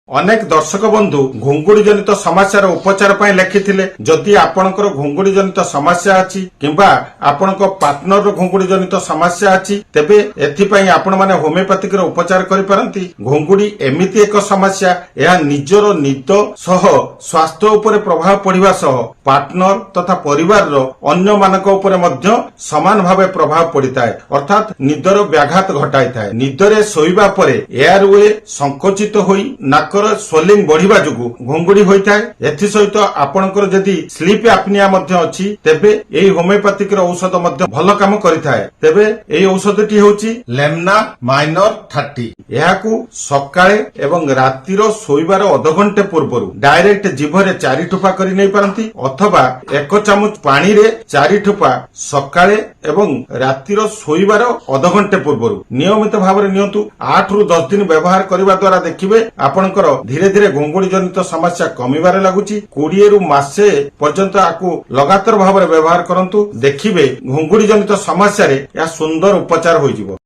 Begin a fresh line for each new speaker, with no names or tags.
ଅନେକ ଦର୍ଶକ ବନ୍ଧୁ ଘୁଙ୍ଗୁଡି ଜନିତ ସମସ୍ୟାର ଉପଚାର ପାଇଁ ଲେଖିଥିଲେ। ଯଦି ଆପଣଙ୍କର ଘୁଙ୍ଗୁଡି ଜନିତ ସମସ୍ୟା ଅଛି କିମ୍ବା ଆପଣଙ୍କ ପାର୍ଟନରର ଘୁଙ୍ଗୁଡି ଜନିତ ସମସ୍ୟା ଅଛି ତେବେ ଏଥିପାଇଁ ଆପଣମାନେ ହୋମିଓପାଥିକର ଉପଚାର କରିପାରନ୍ତି। ଘୁଙ୍ଗୁଡି ଏମିତି ଏକ ସମସ୍ୟା, ଏହା ନିଜର ନିଦ ସହ ସ୍ୱାସ୍ଥ୍ୟ ଉପରେ ପ୍ରଭାବ ପଡିବା ସହ ପାର୍ଟନର ତଥା ପରିବାରର ଅନ୍ୟମାନଙ୍କ ଉପରେ ମଧ୍ୟ ସମାନ ଭାବେ ପ୍ରଭାବ ପଡିଥାଏ, ଅର୍ଥାତ୍ ନିଦର ବ୍ୟାଘାତ ଘଟାଇଥାଏ। ନିଦରେ ଶୋଇବା ପରେ ଏୟାରୱେ ସଂକୋଚିତ ହୋଇ ନାକର ସ୍ୱେଲିଂ ବଢିବା ଯୋଗୁଁ ଘୁଙ୍ଗୁଡି ହୋଇଥାଏ। ଏଥିସହିତ ଆପଣଙ୍କର ଯଦି ସ୍ଲିପ୍ ଆପନିଆ ମଧ୍ୟ ଅଛି ତେବେ ଏହି ହୋମିଓପାଥିକର ଔଷଧ ମଧ୍ୟ ଭଲ କାମ କରିଥାଏ। ତେବେ ଏହି ଔଷଧଟି ହେଉଛି ଲେମ୍ନା ମାଇନର 30। ଏହାକୁ ସକାଳେ ଏବଂ ରାତିର ଶୋଇବାର ଅଧଘଣ୍ଟେ ପୂର୍ବରୁ ଡାଇରେକ୍ଟ ଜିଭରେ 4 ଠୋପା କରି ନେଇପାରନ୍ତି ଅଥବା 1 ଚାମଚ ପାଣିରେ 4 ଠୋପା ସକାଳେ ଏବଂ ରାତିର ଶୋଇବାର ଅଧଘଣ୍ଟେ ପୂର୍ବରୁ ନିୟମିତ ଭାବରେ ନିଅନ୍ତୁ। 8 ରୁ 10 ଦିନ ବ୍ୟବହାର କରିବା ଦ୍ୱାରା ଦେଖିବେ ଆପଣଙ୍କର ଧୀରେ ଧୀରେ ଘୁଙ୍ଗୁଡି ଜନିତ ସମସ୍ୟା କମିବାରେ ଲାଗୁଛି। 20 ରୁ ମାସେ ପର୍ଯ୍ୟନ୍ତ ଆକୁ ଲଗାତାର ଭାବରେ ବ୍ୟବହାର କରନ୍ତୁ, ଦେଖିବେ ଘୁଙ୍ଗୁଡି ଜନିତ ସମସ୍ୟାରେ ଏହା ସୁନ୍ଦର ଉପଚାର ହୋଇଯିବ।